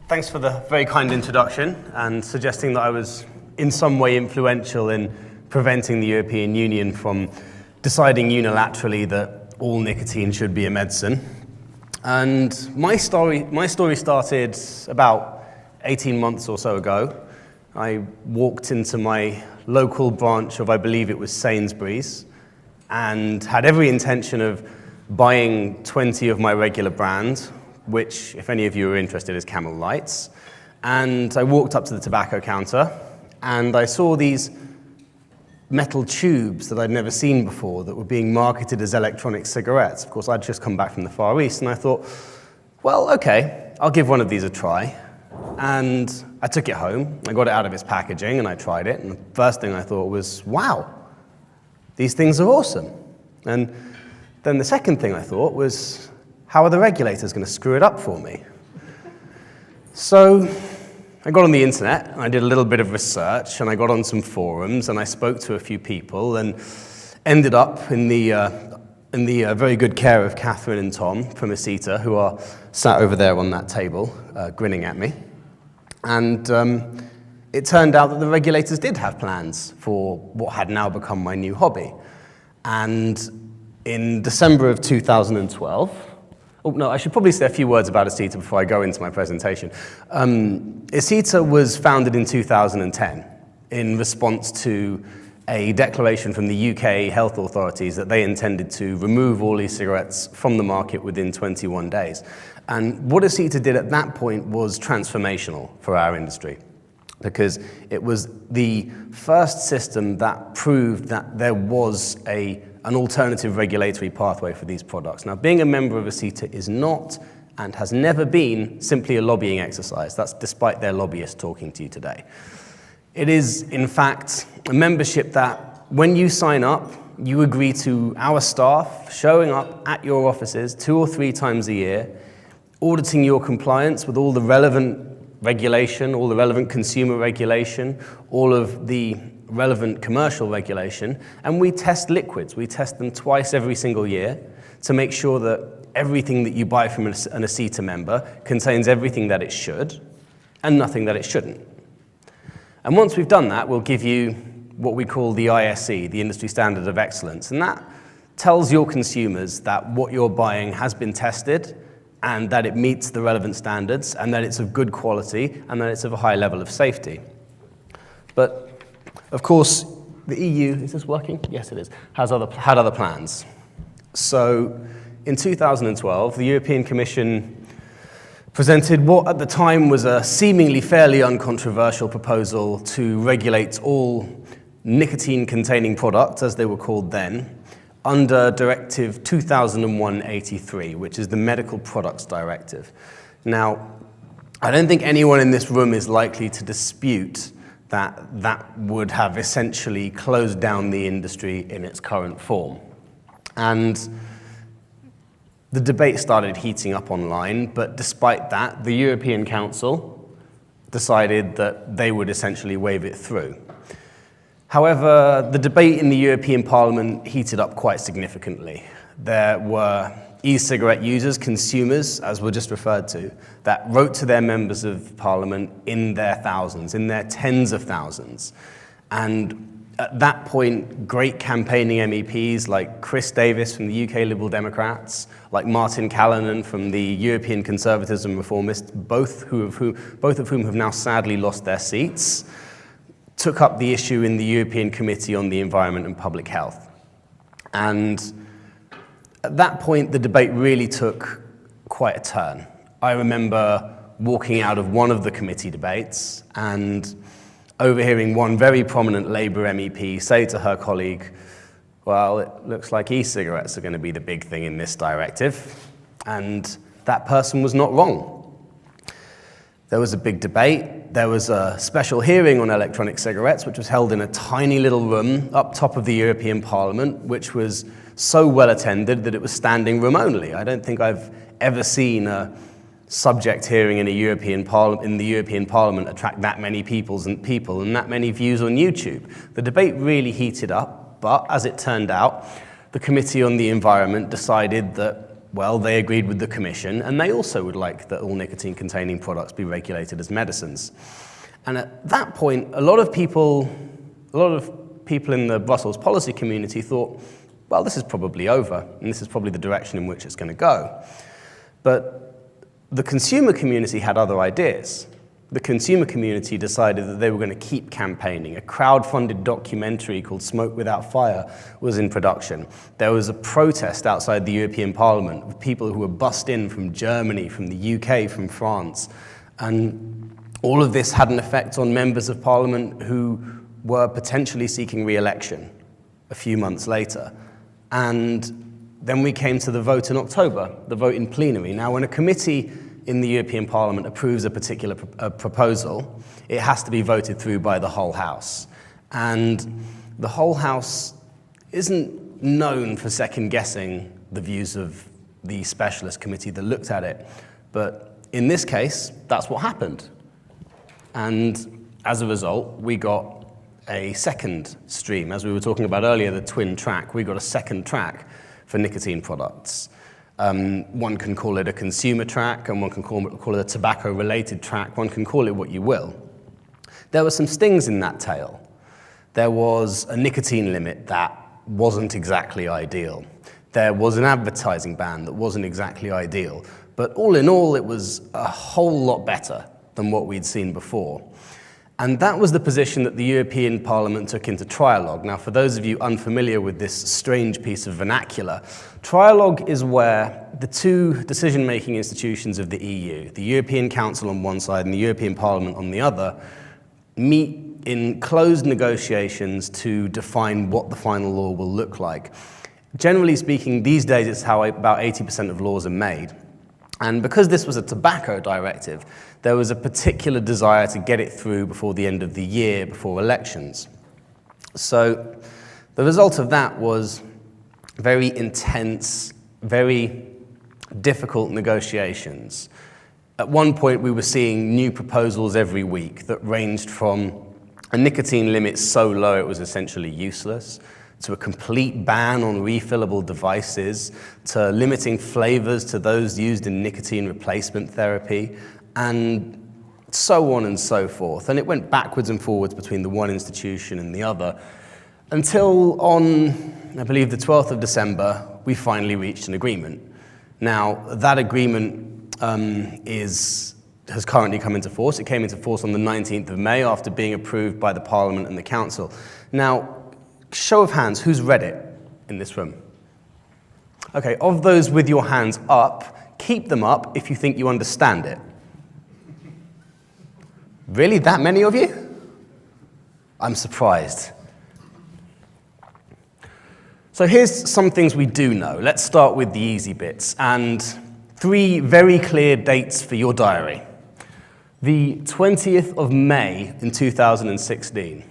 Thanks for the very kind introduction and suggesting that I was in some way influential in preventing the European Union from deciding unilaterally that all nicotine should be a medicine. And my story started about 18 months or so ago. I walked into my local branch of, I believe it was Sainsbury's, and had every intention of buying 20 of my regular brand, which, if any of you are interested, is Camel Lights. And I walked up to the tobacco counter, and I saw these metal tubes that I'd never seen before that were being marketed as electronic cigarettes. Of course, I'd just come back from the Far East, and I thought, well, okay, I'll give one of these a try. And I took it home, I got it out of its packaging, and I tried it, and the first thing I thought was, wow, these things are awesome. And then the second thing I thought was, how are the regulators going to screw it up for me? So I got on the internet, and I did a little bit of research, and I got on some forums, and I spoke to a few people, and ended up in the very good care of Catherine and Tom from ACETA, who are sat over there on that table, grinning at me. And it turned out that the regulators did have plans for what had now become my new hobby. And in December of 2012, oh, no, I should probably say a few words about ACETA before I go into my presentation. ACETA was founded in 2010 in response to a declaration from the UK health authorities that they intended to remove all e-cigarettes from the market within 21 days. And what ACETA did at that point was transformational for our industry, because it was the first system that proved that there was an alternative regulatory pathway for these products. Now, being a member of ACETA is not and has never been simply a lobbying exercise. That's despite their lobbyists talking to you today. It is, in fact, a membership that when you sign up, you agree to our staff showing up at your offices 2 or 3 times a year, auditing your compliance with all the relevant regulation, all the relevant consumer regulation, all of the relevant commercial regulation, and we test liquids. We test them twice every single year to make sure that everything that you buy from an ACETA member contains everything that it should and nothing that it shouldn't. And once we've done that, we'll give you what we call the ISE, the Industry Standard of Excellence, and that tells your consumers that what you're buying has been tested and that it meets the relevant standards and that it's of good quality and that it's of a high level of safety. But of course, the EU, is this working? Yes, it is, had other plans. So in 2012, the European Commission presented what at the time was a seemingly fairly uncontroversial proposal to regulate all nicotine-containing products, as they were called then, under Directive 2001/83, which is the Medical Products Directive. Now, I don't think anyone in this room is likely to dispute that that would have essentially closed down the industry in its current form. And the debate started heating up online, but despite that, the European Council decided that they would essentially wave it through. However, the debate in the European Parliament heated up quite significantly. There were e-cigarette users, consumers, as were just referred to, that wrote to their members of Parliament in their thousands, in their tens of thousands. And at that point, great campaigning MEPs like Chris Davis from the UK Liberal Democrats, like Martin Callanan from the European Conservatives and Reformists, both of whom have now sadly lost their seats, took up the issue in the European Committee on the Environment and Public Health. And at that point, the debate really took quite a turn. I remember walking out of one of the committee debates and overhearing one very prominent Labour MEP say to her colleague, well, it looks like e-cigarettes are going to be the big thing in this directive. And that person was not wrong. There was a big debate. There was a special hearing on electronic cigarettes, which was held in a tiny little room up top of the European Parliament, which was so well attended that it was standing room only. I don't think I've ever seen a subject hearing in the European Parliament attract that many people and that many views on YouTube. The debate really heated up, but as it turned out, the Committee on the Environment decided that well, they agreed with the Commission, and they also would like that all nicotine-containing products be regulated as medicines. And at that point, a lot of people in the Brussels policy community thought, well, this is probably over, and this is probably the direction in which it's going to go. But the consumer community had other ideas. The consumer community decided that they were going to keep campaigning. A crowd-funded documentary called Smoke Without Fire was in production. There was a protest outside the European Parliament with people who were bussed in from Germany, from the UK, from France. And all of this had an effect on members of Parliament who were potentially seeking re-election a few months later. And then we came to the vote in October, the vote in plenary. Now, when a committee in the European Parliament approves a particular proposal, it has to be voted through by the whole House. And the whole House isn't known for second-guessing the views of the specialist committee that looked at it. But in this case, that's what happened. And as a result, we got a second stream. As we were talking about earlier, the twin track, we got a second track for nicotine products. One can call it a consumer track, and one can call it a tobacco-related track. One can call it what you will. There were some stings in that tail. There was a nicotine limit that wasn't exactly ideal. There was an advertising ban that wasn't exactly ideal. But all in all, it was a whole lot better than what we'd seen before. And that was the position that the European Parliament took into trialogue. Now, for those of you unfamiliar with this strange piece of vernacular, trialogue is where the two decision-making institutions of the EU, the European Council on one side and the European Parliament on the other, meet in closed negotiations to define what the final law will look like. Generally speaking, these days it's how about 80% of laws are made. And because this was a tobacco directive, there was a particular desire to get it through before the end of the year, before elections. So the result of that was very intense, very difficult negotiations. At one point, we were seeing new proposals every week that ranged from a nicotine limit so low it was essentially useless, to a complete ban on refillable devices, to limiting flavors to those used in nicotine replacement therapy, and so on and so forth. And it went backwards and forwards between the one institution and the other, until on, I believe, the 12th of December, we finally reached an agreement. Now, that agreement has currently come into force. It came into force on the 19th of May after being approved by the Parliament and the Council. Now, show of hands, who's read it in this room? Okay, of those with your hands up, keep them up if you think you understand it. Really, that many of you? I'm surprised. So here's some things we do know. Let's start with the easy bits, and 3 very clear dates for your diary. The 20th of May in 2016.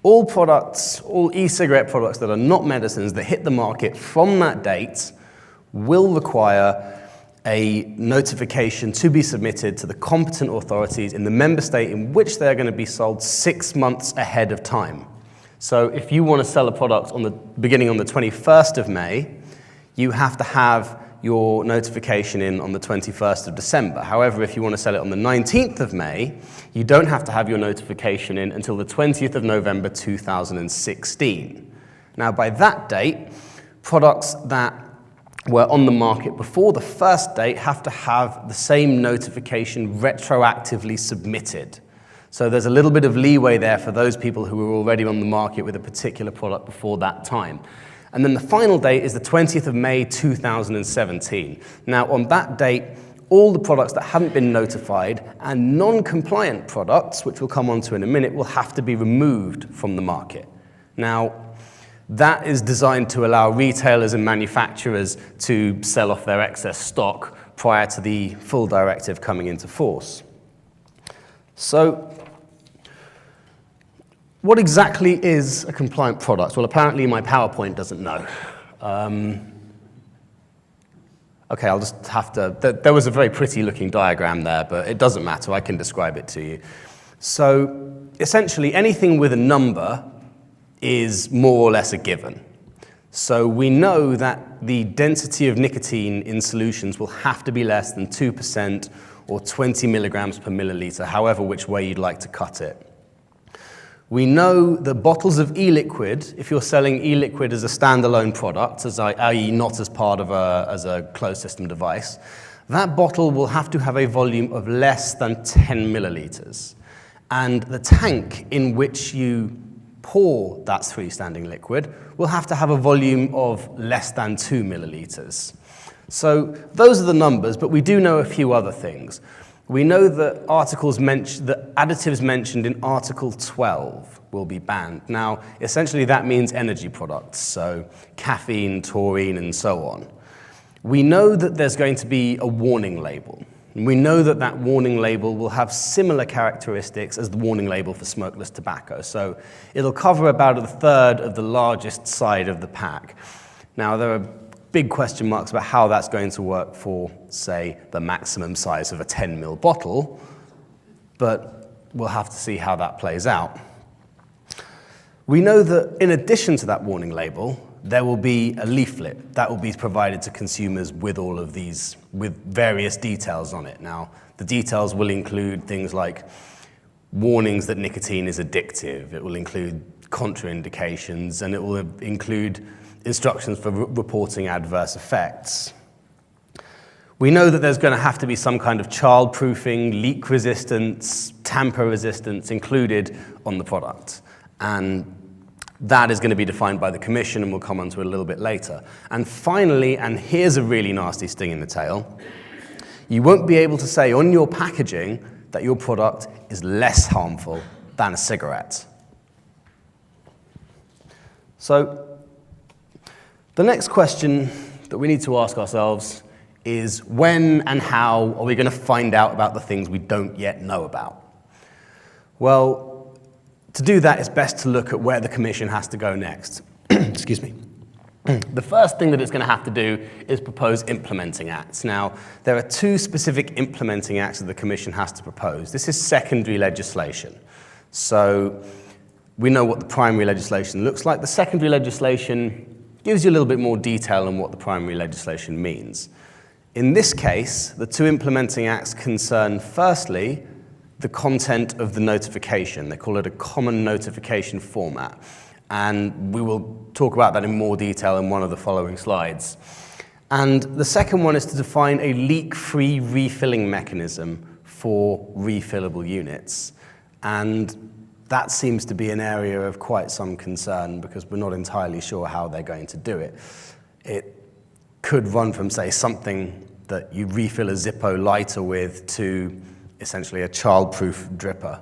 All products, all e-cigarette products that are not medicines that hit the market from that date will require a notification to be submitted to the competent authorities in the member state in which they're going to be sold 6 months ahead of time. So if you want to sell a product beginning on the 21st of May, you have to have your notification in on the 21st of December. However, if you want to sell it on the 19th of May, you don't have to have your notification in until the 20th of November 2016. Now, by that date, products that were on the market before the first date have to have the same notification retroactively submitted. So there's a little bit of leeway there for those people who were already on the market with a particular product before that time. And then the final date is the 20th of May 2017. Now, on that date, all the products that haven't been notified and non-compliant products, which we'll come on to in a minute, will have to be removed from the market. Now, that is designed to allow retailers and manufacturers to sell off their excess stock prior to the full directive coming into force. So, what exactly is a compliant product? Well, apparently my PowerPoint doesn't know. Okay, I'll just have to, there was a very pretty looking diagram there, but it doesn't matter, I can describe it to you. So, essentially anything with a number is more or less a given. So we know that the density of nicotine in solutions will have to be less than 2% or 20 milligrams per milliliter, however which way you'd like to cut it. We know that bottles of e-liquid, if you're selling e-liquid as a standalone product, i.e. not as part of a closed system device, that bottle will have to have a volume of less than 10 milliliters. And the tank in which you pour that freestanding liquid will have to have a volume of less than 2 milliliters. So those are the numbers, but we do know a few other things. We know that additives mentioned in Article 12 will be banned. Now, essentially that means energy products, so caffeine, taurine, and so on. We know that there's going to be a warning label. We know that that warning label will have similar characteristics as the warning label for smokeless tobacco. So it'll cover about a third of the largest side of the pack. Now, there are big question marks about how that's going to work for, say, the maximum size of a 10 ml bottle, but we'll have to see how that plays out. We know that in addition to that warning label, there will be a leaflet that will be provided to consumers with all of these, with various details on it. Now, the details will include things like warnings that nicotine is addictive, it will include contraindications, and it will include instructions for reporting adverse effects. We know that there's going to have to be some kind of child-proofing, leak resistance, tamper resistance included on the product. And that is going to be defined by the Commission, and we'll come on to it a little bit later. And finally, and here's a really nasty sting in the tail, you won't be able to say on your packaging that your product is less harmful than a cigarette. So the next question that we need to ask ourselves is when and how are we going to find out about the things we don't yet know about? Well, to do that, it's best to look at where the Commission has to go next. Excuse me. The first thing that it's going to have to do is propose implementing acts. Now, there are two specific implementing acts that the Commission has to propose. This is secondary legislation. So we know what the primary legislation looks like. The secondary legislation gives you a little bit more detail on what the primary legislation means. In this case, the two implementing acts concern, firstly, the content of the notification. They call it a common notification format. And we will talk about that in more detail in one of the following slides. And the second one is to define a leak-free refilling mechanism for refillable units. And that seems to be an area of quite some concern because we're not entirely sure how they're going to do it. It could run from, say, something that you refill a Zippo lighter with to essentially a child-proof dripper.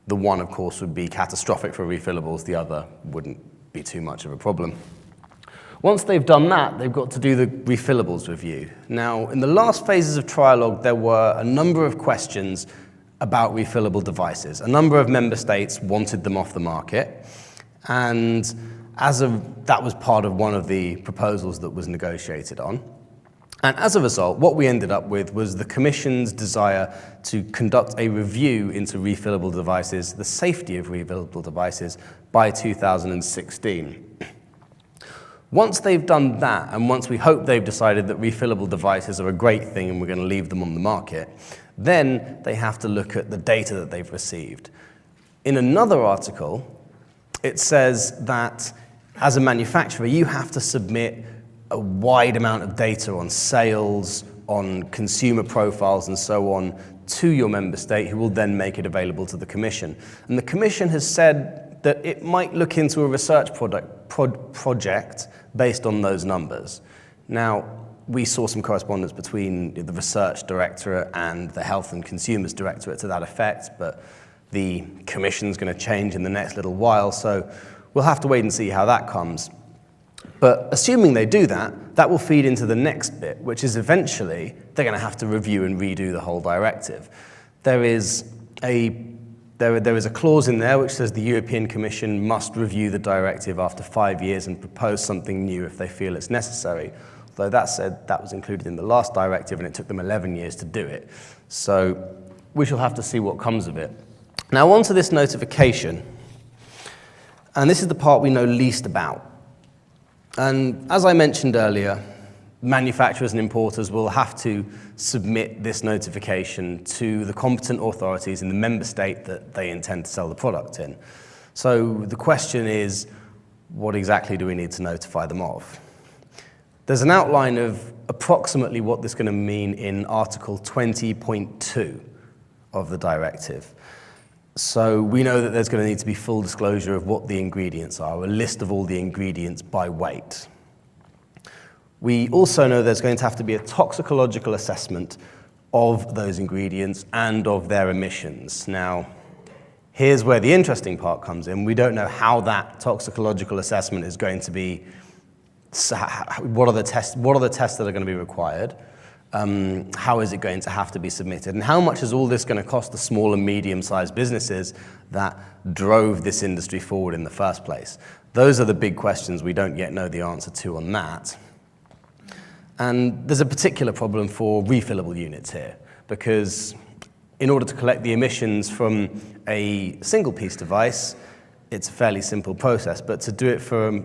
The one, of course, would be catastrophic for refillables. The other wouldn't be too much of a problem. Once they've done that, they've got to do the refillables review. Now, in the last phases of trialogue, there were a number of questions about refillable devices. A number of member states wanted them off the market, and that was part of one of the proposals that was negotiated on. And as a result, what we ended up with was the Commission's desire to conduct a review into refillable devices, the safety of refillable devices, by 2016. Once they've done that, and once we hope they've decided that refillable devices are a great thing and we're going to leave them on the market, then they have to look at the data that they've received. In another article, it says that as a manufacturer, you have to submit a wide amount of data on sales, on consumer profiles, and so on to your member state, who will then make it available to the Commission. And the Commission has said that it might look into a research project based on those numbers. Now, we saw some correspondence between the Research Directorate and the Health and Consumers Directorate to that effect, but the Commission's going to change in the next little while, so we'll have to wait and see how that comes. But assuming they do that, that will feed into the next bit, which is eventually they're going to have to review and redo the whole directive. There is a clause in there which says the European Commission must review the directive after 5 years and propose something new if they feel it's necessary. Although that said, that was included in the last directive and it took them 11 years to do it. So we shall have to see what comes of it. Now on to this notification. And this is the part we know least about. And as I mentioned earlier, manufacturers and importers will have to submit this notification to the competent authorities in the member state that they intend to sell the product in. So the question is, what exactly do we need to notify them of? There's an outline of approximately what this is going to mean in Article 20.2 of the directive. So we know that there's going to need to be full disclosure of what the ingredients are, a list of all the ingredients by weight. We also know there's going to have to be a toxicological assessment of those ingredients and of their emissions. Now, here's where the interesting part comes in. We don't know how that toxicological assessment is going to be, what are the tests that are going to be required, how is it going to have to be submitted, and how much is all this going to cost the small and medium-sized businesses that drove this industry forward in the first place? Those are the big questions we don't yet know the answer to on that. And there's a particular problem for refillable units here, because in order to collect the emissions from a single-piece device, it's a fairly simple process, but to do it for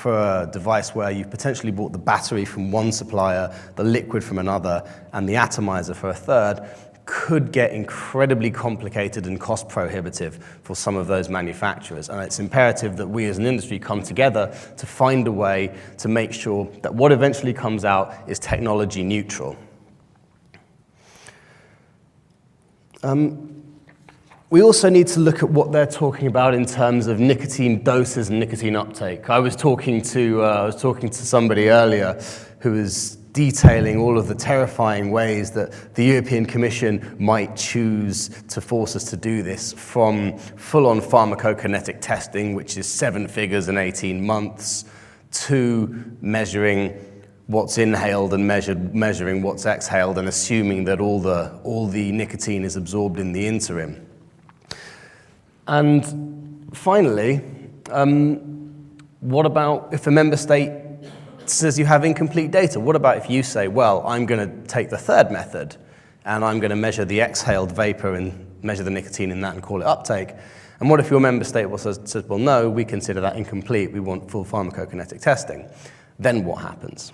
a device where you've potentially bought the battery from one supplier, the liquid from another, and the atomizer for a third, could get incredibly complicated and cost prohibitive for some of those manufacturers. And it's imperative that we as an industry come together to find a way to make sure that what eventually comes out is technology neutral. We also need to look at what they're talking about in terms of nicotine doses and nicotine uptake. I was talking to somebody earlier who was detailing all of the terrifying ways that the European Commission might choose to force us to do this, from full-on pharmacokinetic testing, which is 7 figures in 18 months, to measuring what's inhaled and measuring what's exhaled, and assuming that all the nicotine is absorbed in the interim. And finally, what about if a member state says you have incomplete data? What about if you say, well, I'm going to take the third method and I'm going to measure the exhaled vapor and measure the nicotine in that and call it uptake? And what if your member state says, well, no, we consider that incomplete, we want full pharmacokinetic testing? Then what happens?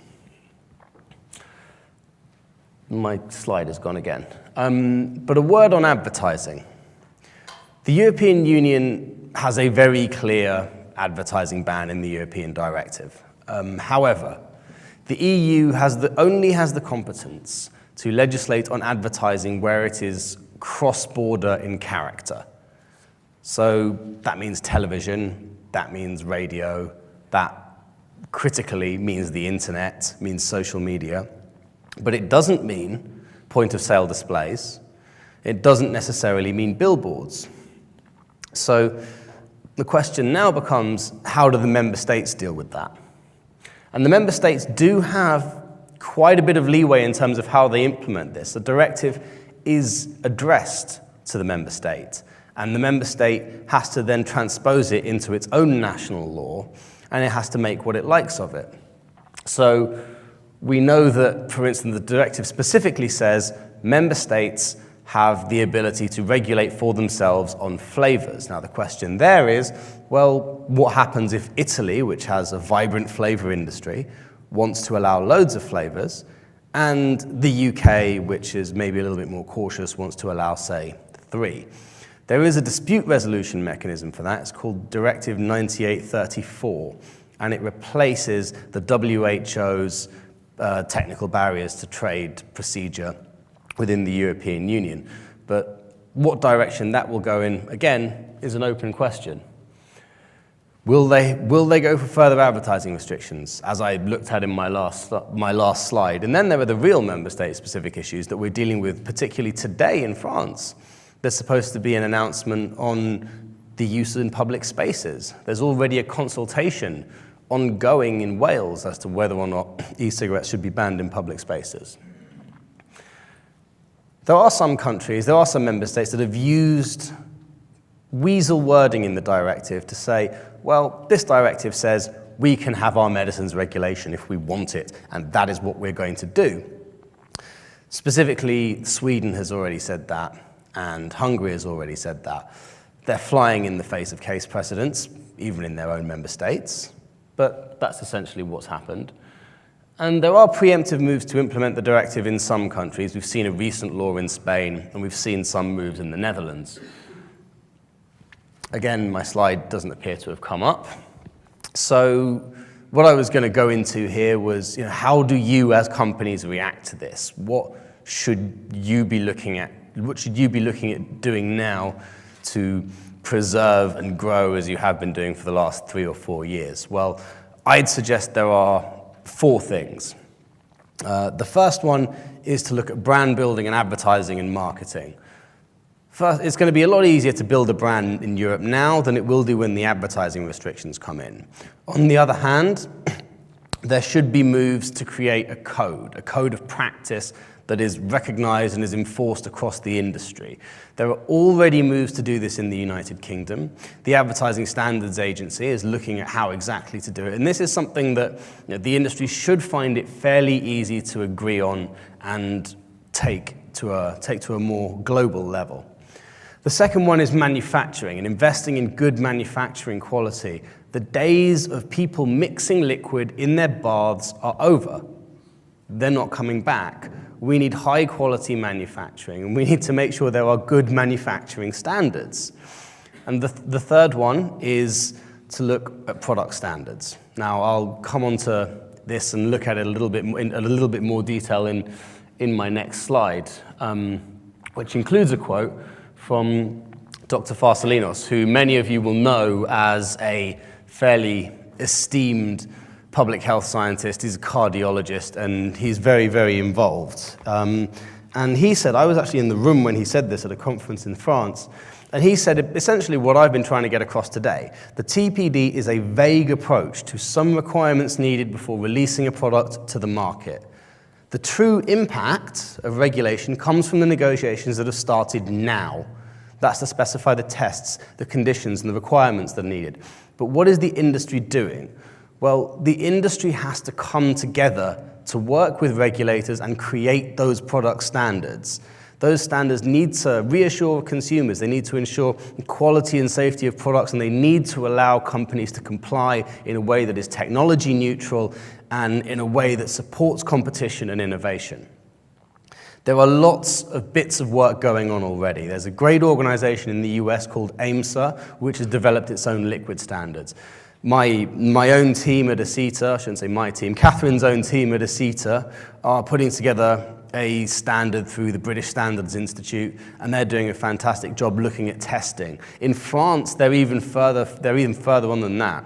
My slide has gone again. But a word on advertising. The European Union has a very clear advertising ban in the European directive. However, the EU only has the competence to legislate on advertising where it is cross-border in character. So that means television, that means radio, that critically means the internet, means social media. But it doesn't mean point-of-sale displays. It doesn't necessarily mean billboards. So the question now becomes, how do the member states deal with that? And the member states do have quite a bit of leeway in terms of how they implement this. The directive is addressed to the member state, and the member state has to then transpose it into its own national law, and it has to make what it likes of it. So we know that, for instance, the directive specifically says member states have the ability to regulate for themselves on flavors. Now, the question there is, well, what happens if Italy, which has a vibrant flavor industry, wants to allow loads of flavors, and the UK, which is maybe a little bit more cautious, wants to allow, say, 3? There is a dispute resolution mechanism for that. It's called Directive 9834, and it replaces the WHO's technical barriers to trade procedure within the European Union. But what direction that will go in, again, is an open question. Will they go for further advertising restrictions, as I looked at in my last slide? And then there are the real member state-specific issues that we're dealing with, particularly today in France. There's supposed to be an announcement on the use in public spaces. There's already a consultation ongoing in Wales as to whether or not e-cigarettes should be banned in public spaces. There are some member states that have used weasel wording in the directive to say, well, this directive says we can have our medicines regulation if we want it, and that is what we're going to do. Specifically, Sweden has already said that, and Hungary has already said that. They're flying in the face of case precedents, even in their own member states. but that's essentially what's happened. And there are preemptive moves to implement the directive in some countries. We've seen a recent law in Spain, and we've seen some moves in the Netherlands. Again, my slide doesn't appear to have come up. So what I was going to go into here was, how do you as companies react to this? What should you be looking at? What should you be looking at doing now to preserve and grow as you have been doing for the last 3 or 4 years? Well, I'd suggest there are 4 things. The first one is to look at brand building and advertising and marketing. First, it's going to be a lot easier to build a brand in Europe now than it will do when the advertising restrictions come in. On the other hand, there should be moves to create a code of practice that is recognized and is enforced across the industry. There are already moves to do this in the United Kingdom. The Advertising Standards Agency is looking at how exactly to do it. And this is something that the industry should find it fairly easy to agree on and take to a more global level. The second one is manufacturing and investing in good manufacturing quality. The days of people mixing liquid in their baths are over. They're not coming back. We need high quality manufacturing, and we need to make sure there are good manufacturing standards. And the third one is to look at product standards. Now, I'll come on to this and look at it in a little bit more detail in my next slide, which includes a quote from Dr. Farsalinos, who many of you will know as a fairly esteemed public health scientist. He's a cardiologist, and he's very, very involved. And he said, I was actually in the room when he said this at a conference in France, and he said essentially what I've been trying to get across today. The TPD is a vague approach to some requirements needed before releasing a product to the market. The true impact of regulation comes from the negotiations that have started now. That's to specify the tests, the conditions, and the requirements that are needed. But what is the industry doing? Well, the industry has to come together to work with regulators and create those product standards. Those standards need to reassure consumers. They need to ensure quality and safety of products, and they need to allow companies to comply in a way that is technology neutral and in a way that supports competition and innovation. There are lots of bits of work going on already. There's a great organization in the US called AIMSA, which has developed its own liquid standards. My own team at ACETA, I shouldn't say my team, Catherine's own team at ACETA are putting together a standard through the British Standards Institute, and they're doing a fantastic job looking at testing. In France, they're even further on than that.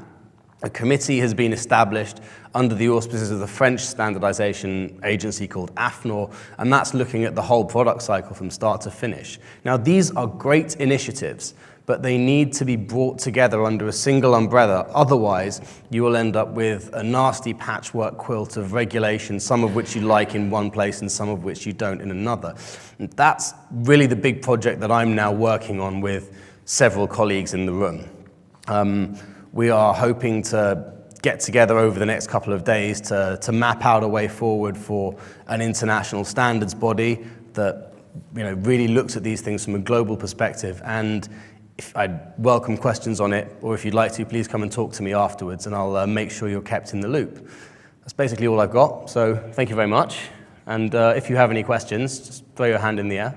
A committee has been established under the auspices of the French standardization agency called AFNOR, and that's looking at the whole product cycle from start to finish. Now, these are great initiatives, but they need to be brought together under a single umbrella. Otherwise, you will end up with a nasty patchwork quilt of regulations, some of which you like in one place and some of which you don't in another. And that's really the big project that I'm now working on with several colleagues in the room. We are hoping to get together over the next couple of days to map out a way forward for an international standards body that really looks at these things from a global perspective. And I'd welcome questions on it, or if you'd like to, please come and talk to me afterwards, and I'll make sure you're kept in the loop. That's basically all I've got, so thank you very much. And if you have any questions, just throw your hand in the air.